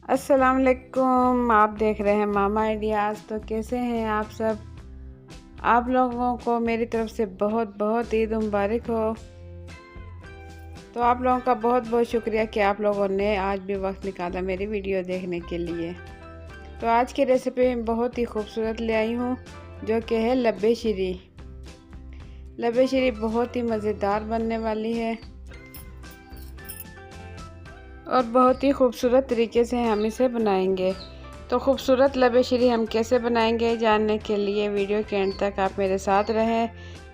अस्सलाम वालेकुम। आप देख रहे हैं मामा आइडियाज़। तो कैसे हैं आप सब? आप लोगों को मेरी तरफ से बहुत बहुत ईद मुबारक हो। तो आप लोगों का बहुत बहुत शुक्रिया कि आप लोगों ने आज भी वक्त निकाला मेरी वीडियो देखने के लिए। तो आज की रेसिपी बहुत ही खूबसूरत ले आई हूँ, जो कि है लब्बे शीरी। लब्बे शीरी बहुत ही मज़ेदार बनने वाली है और बहुत ही खूबसूरत तरीके से हम इसे बनाएंगे। तो खूबसूरत लब्बे शीरी हम कैसे बनाएंगे, जानने के लिए वीडियो के एंड तक आप मेरे साथ रहें,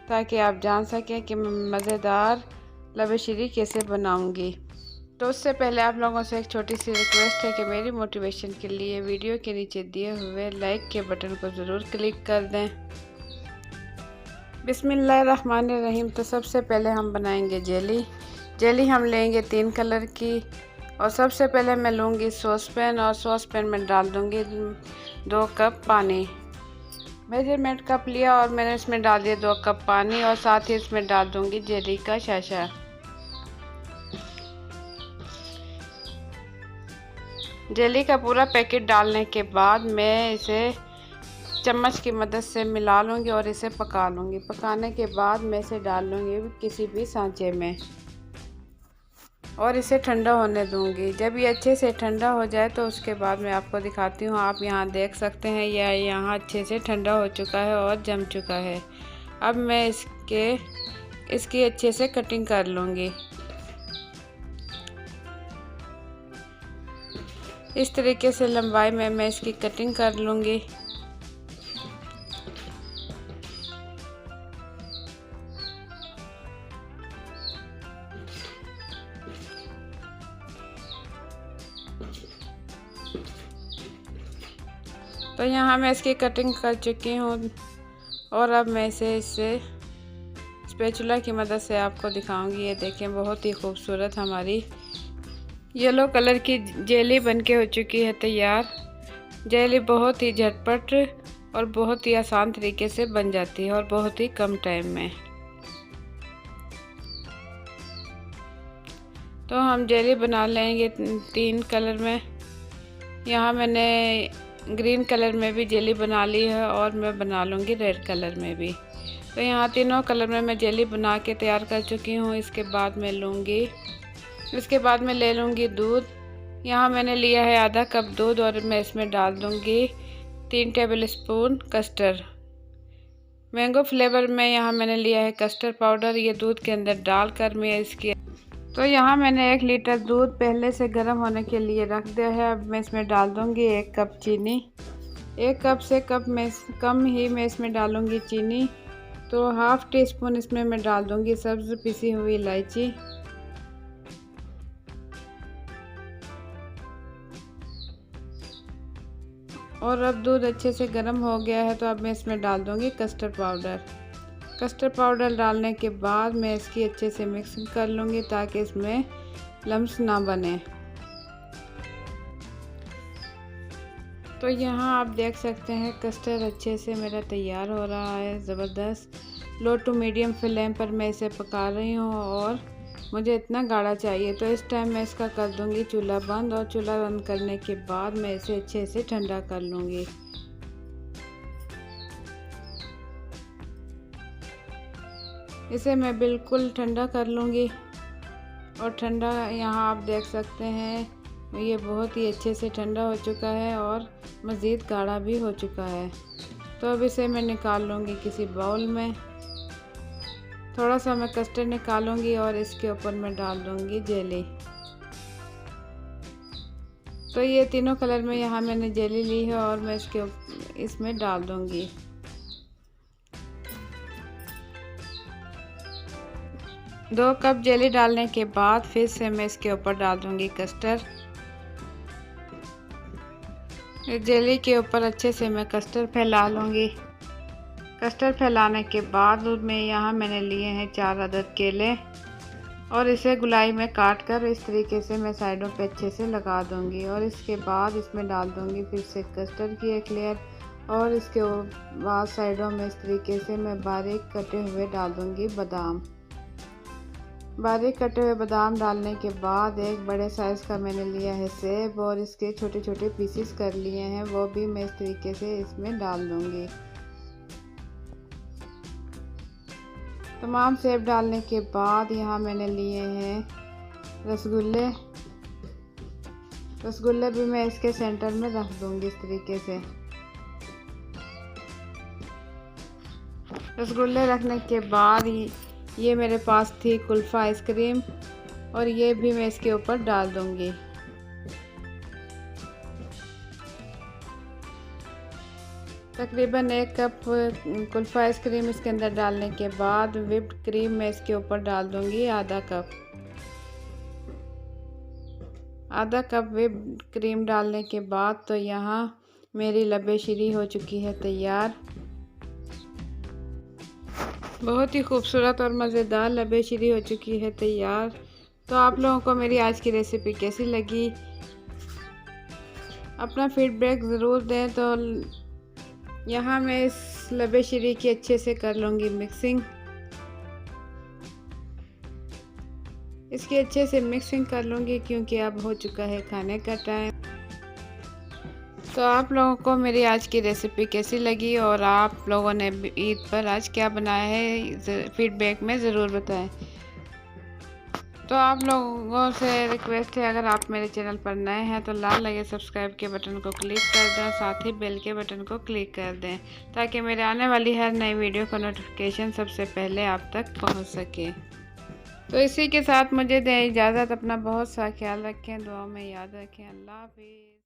ताकि आप जान सकें कि मैं मज़ेदार लब्बे शीरी कैसे बनाऊंगी। तो उससे पहले आप लोगों से एक छोटी सी रिक्वेस्ट है कि मेरी मोटिवेशन के लिए वीडियो के नीचे दिए हुए लाइक के बटन को ज़रूर क्लिक कर दें। बिस्मिल्लाहिर्रहमानिर्रहीम। तो सबसे पहले हम बनाएंगे जेली। जेली हम लेंगे 3 कलर की। और सबसे पहले मैं लूँगी सॉस पैन, और सॉस पैन में डाल दूँगी 2 कप पानी। मेजरमेंट कप लिया और मैंने इसमें डाल दिया 2 कप पानी, और साथ ही इसमें डाल दूँगी जेली का शाशा। जेली का पूरा पैकेट डालने के बाद मैं इसे चम्मच की मदद से मिला लूँगी और इसे पका लूँगी। पकाने के बाद मैं इसे डाल लूँगी किसी भी सांचे में और इसे ठंडा होने दूंगी। जब ये अच्छे से ठंडा हो जाए तो उसके बाद मैं आपको दिखाती हूँ। आप यहाँ देख सकते हैं यह यहाँ अच्छे से ठंडा हो चुका है और जम चुका है। अब मैं इसकी अच्छे से कटिंग कर लूँगी। इस तरीके से लंबाई में मैं इसकी कटिंग कर लूँगी। तो यहाँ मैं इसकी कटिंग कर चुकी हूँ और अब मैं इसे स्पैचुला की मदद से आपको दिखाऊंगी। ये देखें, बहुत ही खूबसूरत हमारी येलो कलर की जेली बनके हो चुकी है तैयार। जेली बहुत ही झटपट और बहुत ही आसान तरीके से बन जाती है और बहुत ही कम टाइम में। तो हम जेली बना लेंगे 3 कलर में। यहाँ मैंने ग्रीन कलर में भी जेली बना ली है और मैं बना लूँगी रेड कलर में भी। तो यहाँ तीनों कलर में मैं जेली बना के तैयार कर चुकी हूँ। इसके बाद मैं ले लूँगी दूध। यहाँ मैंने लिया है आधा कप दूध और मैं इसमें डाल दूँगी 3 table spoon custard. Mango flavour में यहाँ मैंने लिया है कस्टर्ड पाउडर। ये दूध के अंदर डालकर मैं इसकी तो यहाँ मैंने 1 लीटर दूध पहले से गर्म होने के लिए रख दिया है। अब मैं इसमें डाल दूँगी 1 कप चीनी। 1 कप से कम ही मैं इसमें डालूँगी चीनी। तो हाफ़ टी स्पून इसमें मैं डाल दूँगी सब्ज़ पिसी हुई इलायची। और अब दूध अच्छे से गर्म हो गया है, तो अब मैं इसमें डाल दूँगी कस्टर्ड पाउडर। कस्टर्ड पाउडर डालने के बाद मैं इसकी अच्छे से मिक्स कर लूँगी ताकि इसमें लम्स ना बने। तो यहाँ आप देख सकते हैं कस्टर्ड अच्छे से मेरा तैयार हो रहा है, ज़बरदस्त। लो टू मीडियम फ्लेम पर मैं इसे पका रही हूँ और मुझे इतना गाढ़ा चाहिए। तो इस टाइम मैं इसका कर दूँगी चूल्हा बंद, और चूल्हा बंद करने के बाद मैं इसे अच्छे से ठंडा कर लूँगी। इसे मैं बिल्कुल ठंडा कर लूँगी। और ठंडा यहाँ आप देख सकते हैं ये बहुत ही अच्छे से ठंडा हो चुका है और मज़ीद गाढ़ा भी हो चुका है। तो अब इसे मैं निकाल लूँगी किसी बाउल में। थोड़ा सा मैं कस्टर्ड निकालूँगी और इसके ऊपर मैं डाल दूँगी जेली। तो ये तीनों कलर में यहाँ मैंने जेली ली है और मैं इसमें डाल दूँगी। दो कप जेली डालने के बाद फिर से मैं इसके ऊपर डाल दूँगी कस्टर्ड। जेली के ऊपर अच्छे से मैं कस्टर्ड फैला लूँगी। कस्टर्ड फैलाने के बाद में यहाँ मैंने लिए हैं 4 अदद केले, और इसे गुलाई में काट कर इस तरीके से मैं साइडों पे अच्छे से लगा दूँगी। और इसके बाद इसमें डाल दूँगी फिर से कस्टर्ड की एक लेयर, और इसके बाद साइडों में इस तरीके से मैं बारीक कटे हुए डाल दूँगी बादाम। बारीक कटे हुए बादाम डालने के बाद एक बड़े साइज़ का मैंने लिया है सेब और इसके छोटे छोटे पीसेस कर लिए हैं, वो भी मैं इस तरीके से इसमें डाल दूँगी। तमाम सेब डालने के बाद यहाँ मैंने लिए हैं रसगुल्ले। रसगुल्ले भी मैं इसके सेंटर में रख दूँगी इस तरीके से। रसगुल्ले रखने के बाद ये मेरे पास थी कुल्फ़ा आइसक्रीम और ये भी मैं इसके ऊपर डाल दूँगी। तकरीबन 1 कप कुल्फ़ा आइसक्रीम इसके अंदर डालने के बाद व्हिप्ड क्रीम मैं इसके ऊपर डाल दूँगी आधा कप व्हिप्ड क्रीम डालने के बाद तो यहाँ मेरी लबे शीरी हो चुकी है तैयार। बहुत ही खूबसूरत और मज़ेदार लबे शीरी हो चुकी है तैयार। तो आप लोगों को मेरी आज की रेसिपी कैसी लगी, अपना फीडबैक ज़रूर दें। तो यहाँ मैं इस लबे शीरी की अच्छे से कर लूँगी मिक्सिंग। इसकी अच्छे से मिक्सिंग कर लूँगी क्योंकि अब हो चुका है खाने का टाइम। तो आप लोगों को मेरी आज की रेसिपी कैसी लगी और आप लोगों ने ईद पर आज क्या बनाया है फीडबैक में ज़रूर बताएं। तो आप लोगों से रिक्वेस्ट है, अगर आप मेरे चैनल पर नए हैं तो लाल लगे सब्सक्राइब के बटन को क्लिक कर दें, साथ ही बेल के बटन को क्लिक कर दें ताकि मेरे आने वाली हर नई वीडियो का नोटिफिकेशन सबसे पहले आप तक पहुंच सके। तो इसी के साथ मुझे दें इजाज़त। अपना बहुत सा ख्याल रखें, दुआ में याद रखें। अल्लाह हाफिज़।